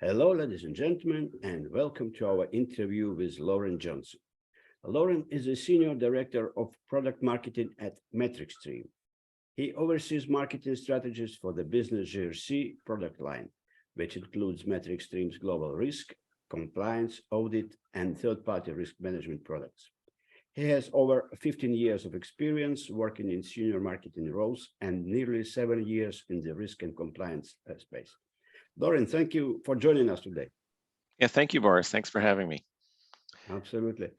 Hello, ladies and gentlemen, and welcome to our interview with Loren Johnson. Loren is a Senior Director of Product Marketing at Metricstream. He oversees marketing strategies for the business GRC product line, which includes Metricstream's global risk, compliance, audit, and third-party risk management products. He has over 15 years of experience working in senior marketing roles and nearly 7 years in the risk and compliance space. Loren, thank you for joining us today. Yeah, thank you, Boris. Thanks for having me. Absolutely.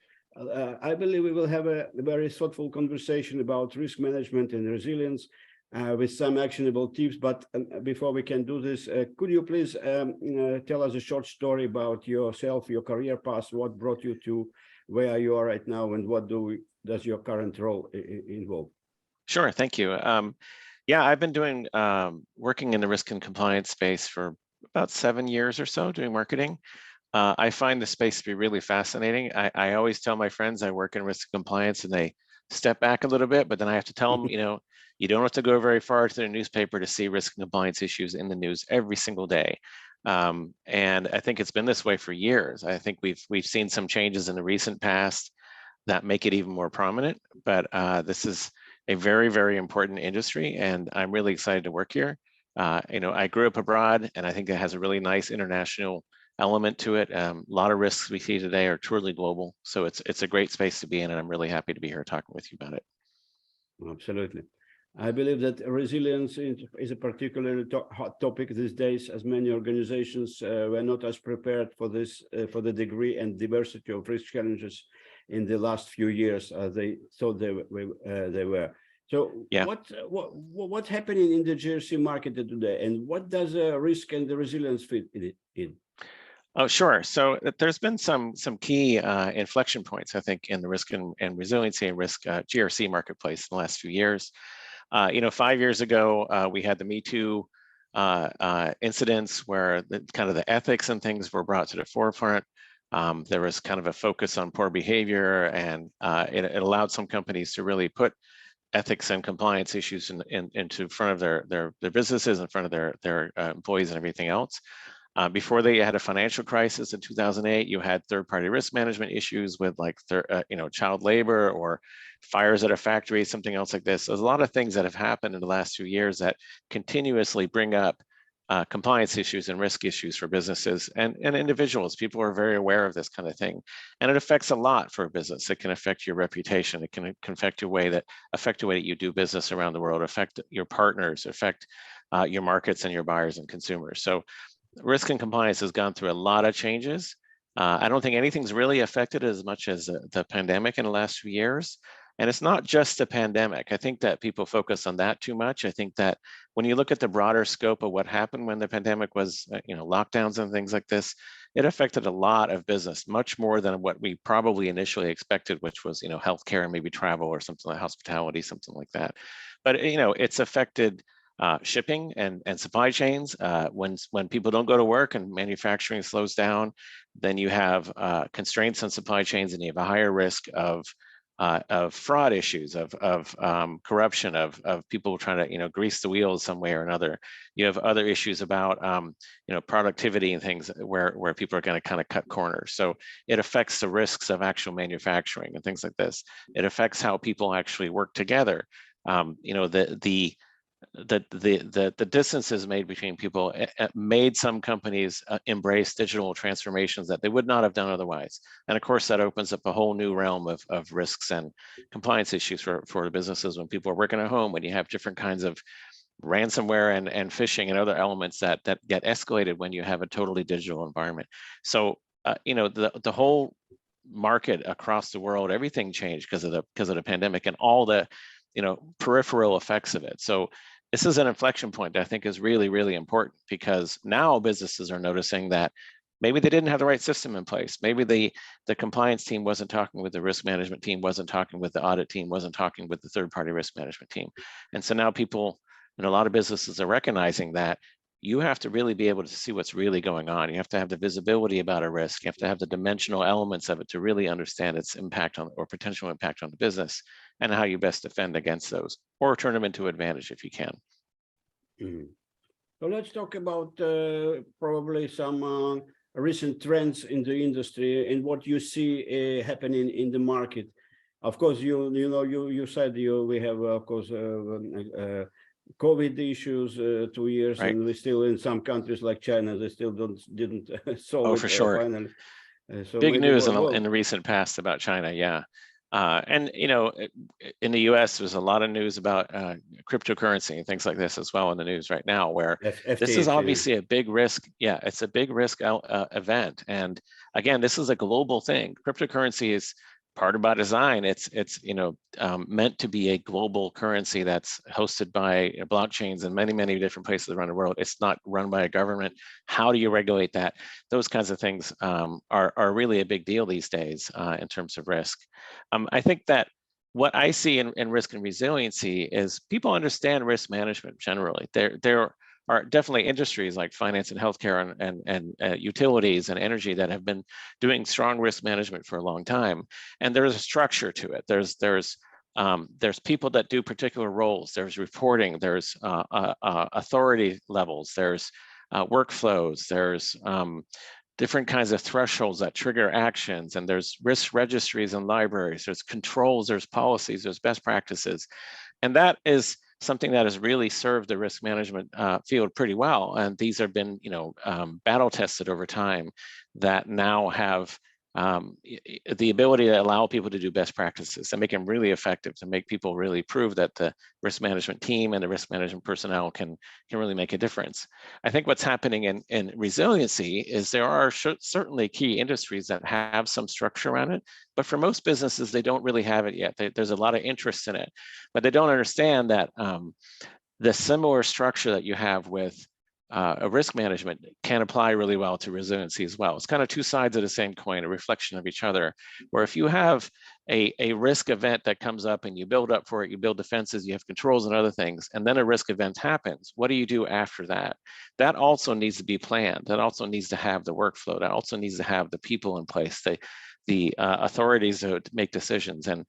I believe we will have a very thoughtful conversation about risk management and resilience with some actionable tips. But before we can do this, could you please tell us a short story about yourself, your career path, what brought you to where you are right now, and what does your current role involve? Sure, thank you. Yeah, I've been doing working in the risk and compliance space for about 7 years or so, doing marketing. I find the space to be really fascinating. I always tell my friends I work in risk and compliance, and they step back a little bit, but then I have to tell them, you don't have to go very far to the newspaper to see risk and compliance issues in the news every single day. And I think it's been this way for years. I think we've seen some changes in the recent past that make it even more prominent, but this is a very, very important industry, and I'm really excited to work here. I grew up abroad, and I think it has a really nice international element to it. A lot of risks we see today are truly global, so it's a great space to be in, and I'm really happy to be here talking with you about it. Absolutely. I believe that resilience is a particularly hot topic these days, as many organizations were not as prepared for this, for the degree and diversity of risk challenges in the last few years as they thought they were. So yeah. what's happening in the GRC market today, and what does risk and the resilience fit in? Oh, sure. So there's been some key inflection points, I think, in the risk and resiliency and risk GRC marketplace in the last few years. 5 years ago, we had the Me Too incidents where the ethics and things were brought to the forefront. There was kind of a focus on poor behavior, and it allowed some companies to really put ethics and compliance issues into front of their businesses, in front of their employees and everything else. Before they had a financial crisis in 2008, you had third-party risk management issues with child labor or fires at a factory, something else like this. There's a lot of things that have happened in the last few years that continuously bring up compliance issues and risk issues for businesses and individuals. People are very aware of this kind of thing, and it affects a lot for a business. It can affect your reputation. It can affect the way that you do business around the world, affect your partners, affect your markets and your buyers and consumers. So risk and compliance has gone through a lot of changes. I don't think anything's really affected as much as the pandemic in the last few years. And it's not just the pandemic. I think that people focus on that too much. I think that when you look at the broader scope of what happened when the pandemic was, lockdowns and things like this, it affected a lot of business, much more than what we probably initially expected, which was, healthcare and maybe travel or something like hospitality, something like that. But, it's affected shipping and supply chains. When people don't go to work and manufacturing slows down, then you have constraints on supply chains, and you have a higher risk of fraud issues, of corruption, of people trying to grease the wheels some way or another. You have other issues about productivity and things where people are going to kind of cut corners. So it affects the risks of actual manufacturing and things like this. It affects how people actually work together. The distances made between people made some companies embrace digital transformations that they would not have done otherwise. And of course, that opens up a whole new realm of risks and compliance issues for the businesses when people are working at home, when you have different kinds of ransomware and phishing and other elements that get escalated when you have a totally digital environment. So, the whole market across the world, everything changed because of the pandemic and all the peripheral effects of it. So this is an inflection point that I think is really, really important, because now businesses are noticing that maybe they didn't have the right system in place. Maybe the compliance team wasn't talking with the risk management team, wasn't talking with the audit team, wasn't talking with the third-party risk management team. And so now people, and a lot of businesses are recognizing that you have to really be able to see what's really going on. You have to have the visibility about a risk. You have to have the dimensional elements of it to really understand its impact on, or potential impact on the business, and how you best defend against those, or turn them into advantage if you can. Mm-hmm. So let's talk about probably some recent trends in the industry and what you see happening in the market. Of course, you said we have of course COVID issues 2 years, Right. and we still in some countries like China they still didn't solve Oh, it for sure. finally. So Big maybe news well, in the recent past about China, yeah. And in the U.S., there's a lot of news about cryptocurrency and things like this as well in the news right now, where this is FTX. obviously a big risk. Yeah, it's a big risk event. And again, this is a global thing. Cryptocurrency is part of by design. It's meant to be a global currency that's hosted by blockchains in many different places around the world. It's not run by a government. How do you regulate that? Those kinds of things are really a big deal these days in terms of risk. I think that what I see in risk and resiliency is people understand risk management generally. There are definitely industries like finance and healthcare and utilities and energy that have been doing strong risk management for a long time, and there's a structure to it. There's people that do particular roles. There's reporting. There's authority levels. There's workflows. There's different kinds of thresholds that trigger actions, and there's risk registries and libraries. There's controls. There's policies. There's best practices, and that is something that has really served the risk management field pretty well. And these have been, battle tested over time that now have the ability to allow people to do best practices and make them really effective, to make people really prove that the risk management team and the risk management personnel can really make a difference. I think what's happening in resiliency is there are certainly key industries that have some structure around it, but for most businesses, they don't really have it yet. There's a lot of interest in it, but they don't understand that the similar structure that you have with a risk management can apply really well to resiliency as well. It's kind of two sides of the same coin, a reflection of each other, where if you have a risk event that comes up and you build up for it, you build defenses, you have controls and other things, and then a risk event happens, what do you do after that? That also needs to be planned. That also needs to have the workflow. That also needs to have the people in place, the authorities to make decisions, and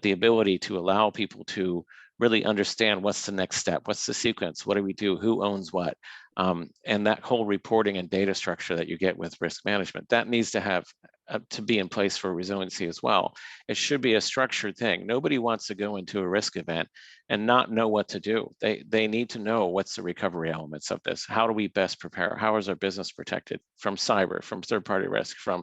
the ability to allow people to really understand what's the next step, what's the sequence, what do we do, who owns what, and that whole reporting and data structure that you get with risk management, that needs to have to be in place for resiliency as well. It should be a structured thing. Nobody wants to go into a risk event and not know what to do. They need to know what's the recovery elements of this. How do we best prepare? How is our business protected from cyber, from third-party risk, from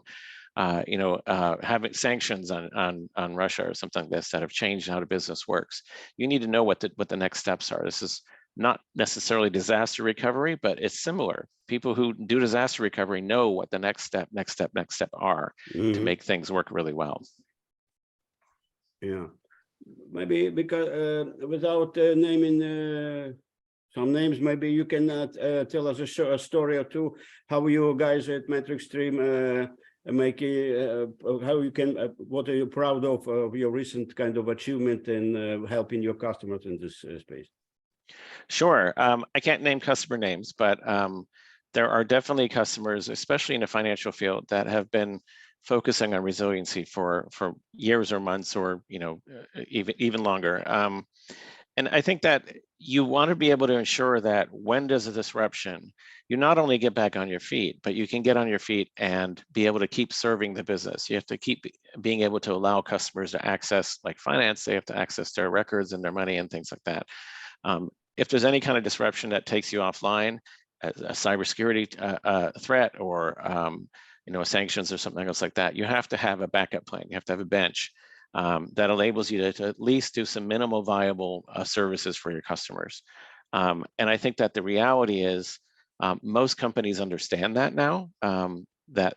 having sanctions on Russia or something like this that have changed how the business works. You need to know what the next steps are. This is not necessarily disaster recovery, but it's similar. People who do disaster recovery know what the next step are to make things work really well. Yeah, maybe because without naming some names, maybe you can tell us a story or two how you guys at Metricstream make how you can what are you proud of your recent kind of achievement in helping your customers in this space? Sure. I can't name customer names, but there are definitely customers, especially in the financial field, that have been focusing on resiliency for years or months, or even longer. And I think that you want to be able to ensure that when there's a disruption, you not only get back on your feet, but you can get on your feet and be able to keep serving the business. You have to keep being able to allow customers to access, like finance, they have to access their records and their money and things like that. If there's any kind of disruption that takes you offline, a cybersecurity threat, or sanctions or something else like that, you have to have a backup plan. You have to have a bench that enables you to at least do some minimal viable services for your customers. And I think that the reality is most companies understand that now, that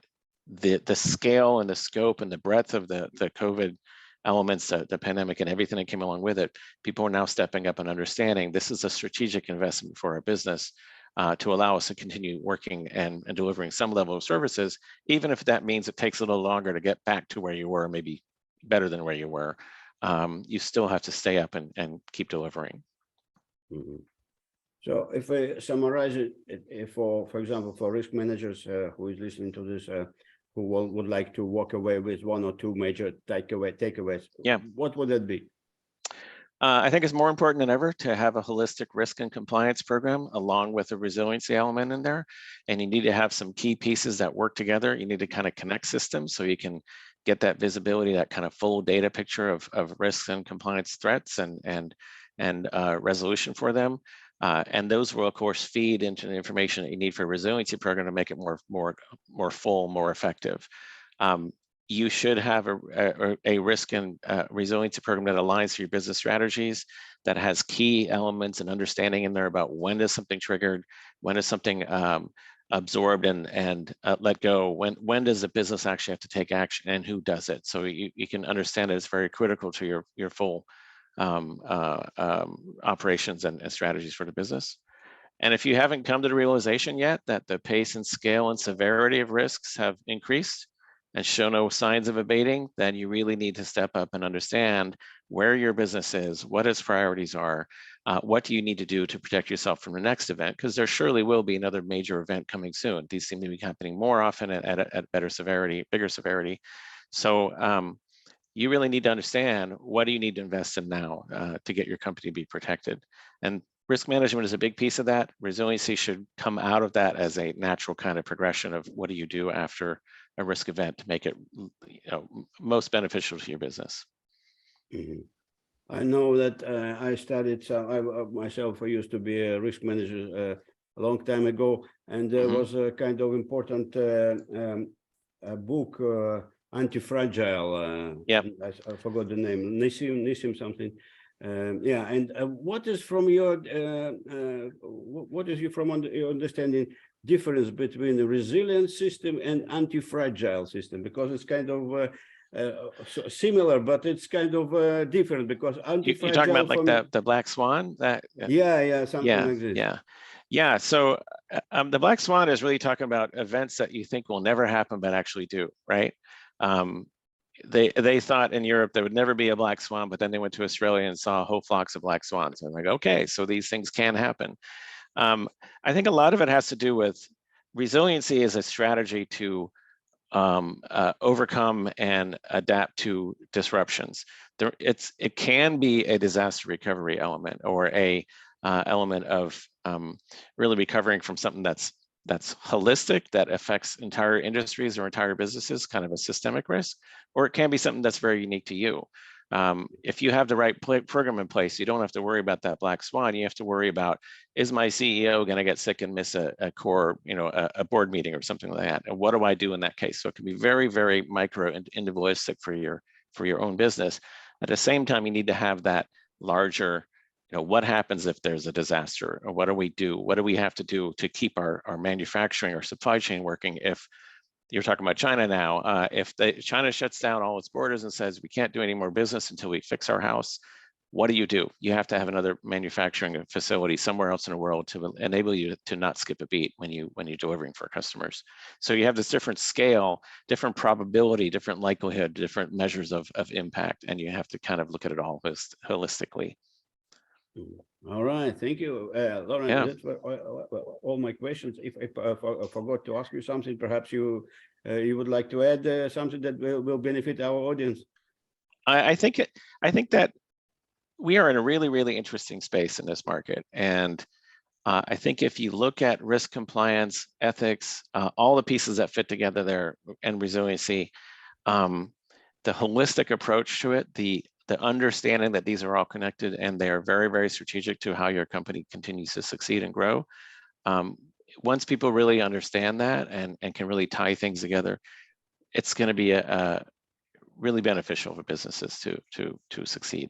the scale and the scope and the breadth of the COVID elements, the pandemic and everything that came along with it, people are now stepping up and understanding this is a strategic investment for our business to allow us to continue working and delivering some level of services, even if that means it takes a little longer to get back to where you were, maybe better than where you were. You still have to stay up and keep delivering. So if I summarize it, for example, for risk managers who is listening to this, who would like to walk away with one or two major takeaways, Yeah. what would that be? I think it's more important than ever to have a holistic risk and compliance program along with a resiliency element in there. And you need to have some key pieces that work together. You need to kind of connect systems so you can get that visibility, that kind of full data picture of risks and compliance threats and resolution for them. And those will, of course, feed into the information that you need for a resiliency program to make it more full, more effective. You should have a risk and resiliency program that aligns to your business strategies, that has key elements and understanding in there about when is something triggered, when is something absorbed and let go, when does the business actually have to take action, and who does it. So you can understand that it's very critical to your full operations and strategies for the business. And if you haven't come to the realization yet that the pace and scale and severity of risks have increased and show no signs of abating, then you really need to step up and understand where your business is, what its priorities are, what do you need to do to protect yourself from the next event, because there surely will be another major event coming soon. These seem to be happening more often at better severity, bigger severity. So you really need to understand what do you need to invest in now to get your company to be protected. And risk management is a big piece of that. Resiliency should come out of that as a natural kind of progression of what do you do after a risk event to make it most beneficial to your business. Mm-hmm. I know that I studied, myself, I used to be a risk manager a long time ago, and there was a kind of important book, Anti-Fragile. Yeah. I forgot the name, Nissim something. Yeah, and what is from your, your understanding, difference between the resilient system and anti-fragile system? Because it's kind of similar, but it's kind of different, because anti-fragile. You're talking about like the black swan? Yeah, something like this. Yeah. So the black swan is really talking about events that you think will never happen, but actually do, right? They thought in Europe there would never be a black swan, but then they went to Australia and saw whole flocks of black swans. And like, okay, so these things can happen. I think a lot of it has to do with resiliency as a strategy to overcome and adapt to disruptions. It can be a disaster recovery element, or a element of really recovering from something that's holistic, that affects entire industries or entire businesses, kind of a systemic risk, or it can be something that's very unique to you. If you have the right program in place, you don't have to worry about that black swan. You have to worry about, is my CEO going to get sick and miss a core, a board meeting or something like that? And what do I do in that case? So it can be very, very micro and individualistic for your own business. At the same time, you need to have that larger, what happens if there's a disaster, or what do we do? What do we have to do to keep our manufacturing or supply chain working? If you're talking about China now, if China shuts down all its borders and says we can't do any more business until we fix our house, what do? You have to have another manufacturing facility somewhere else in the world to enable you to not skip a beat when you're delivering for customers. So you have this different scale, different probability, different likelihood, different measures of impact, and you have to kind of look at it all holistically. All right, thank you, Loren. Yeah. That's all my questions. If I forgot to ask you something, perhaps you would like to add something that will benefit our audience. I think that we are in a really, really interesting space in this market, and I think if you look at risk compliance, ethics, all the pieces that fit together there, and resiliency, the holistic approach to it, the understanding that these are all connected and they are very, very strategic to how your company continues to succeed and grow. Once people really understand that and can really tie things together, it's going to be a really beneficial for businesses to succeed.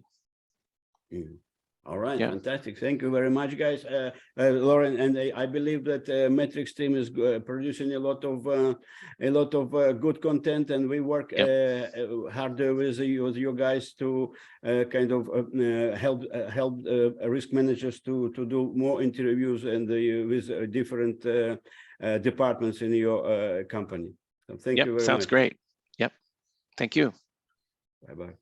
All right, yeah. Fantastic. Thank you very much, guys. Loren, and I believe that Metricstream is producing a lot of good content, and we work hard with you guys to kind of help risk managers to do more interviews and with different departments in your company. So thank you very much. Sounds great. Yep. Thank you. Bye-bye.